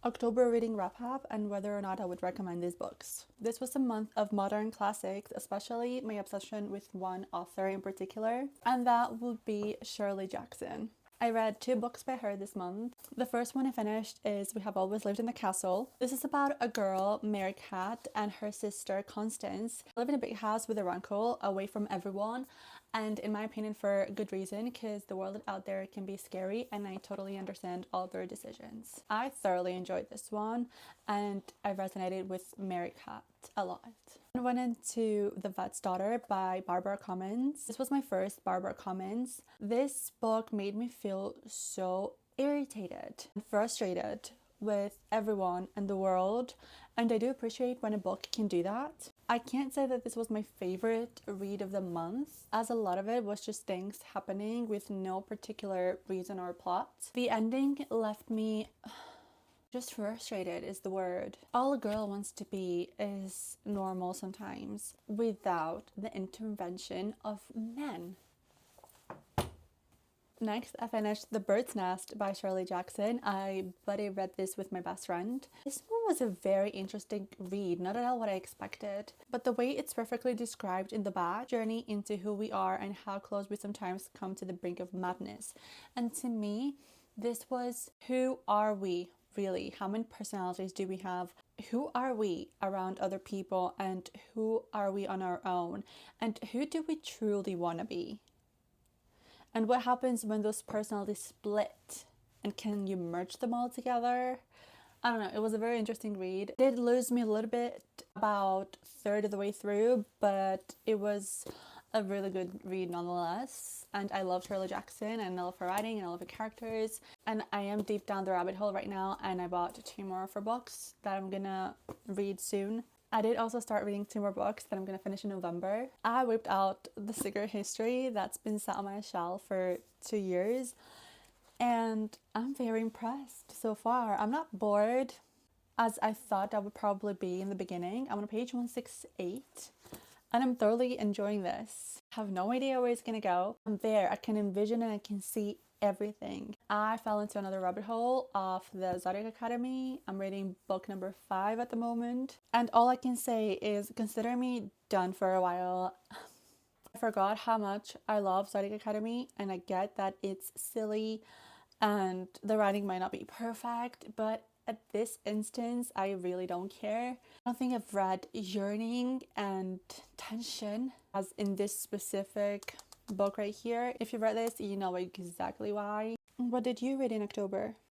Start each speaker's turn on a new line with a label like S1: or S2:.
S1: October reading wrap up and whether or not I would recommend these books. This was a month of modern classics, especially my obsession with one author in particular, and that would be Shirley Jackson. I read 2 books by her this month. The first one I finished is We Have Always Lived in the Castle. This is about a girl, Mary Cat, and her sister Constance live in a big house with their uncle, away from everyone, and in my opinion for good reason, because the world out there can be scary and I totally understand all their decisions. I thoroughly enjoyed this one and I resonated with Mary Cat a lot. I went into The Vet's Daughter by Barbara Comyns. This was my first Barbara Comyns. This book made me feel so irritated and frustrated with everyone in the world, and I do appreciate when a book can do that. I can't say that this was my favorite read of the month, as a lot of it was just things happening with no particular reason or plot. The ending left me just frustrated is the word. All a girl wants to be is normal sometimes without the intervention of men. Next, I finished The Bird's Nest by Shirley Jackson. I read this with my best friend. This one was a very interesting read, not at all what I expected, but the way it's perfectly described in the back, journey into who we are and how close we sometimes come to the brink of madness. And to me, this was, who are we really? How many personalities do we have? Who are we around other people, and who are we on our own? And who do we truly want to be? And what happens when those personalities split? And can you merge them all together? I don't know, it was a very interesting read. It did lose me a little bit about a third of the way through, but it was a really good read nonetheless. And I love Shirley Jackson and I love her writing and I love her characters. And I am deep down the rabbit hole right now, and I bought 2 more of her books that I'm gonna read soon. I did also start reading 2 more books that I'm going to finish in November. I whipped out The Secret History that's been sat on my shelf for 2 years, and I'm very impressed so far. I'm not bored as I thought I would probably be in the beginning. I'm on page 168 and I'm thoroughly enjoying this. I have no idea where it's going to go. I'm there. I can envision and I can see everything. I fell into another rabbit hole of the Zodiac Academy. I'm reading book number 5 at the moment, and all I can say is consider me done for a while. I forgot how much I love Zodiac Academy, and I get that it's silly and the writing might not be perfect, but at this instance I really don't care. I don't think I've read yearning and tension as in this specific book right here. If you read this, you know exactly why. What did you read in October?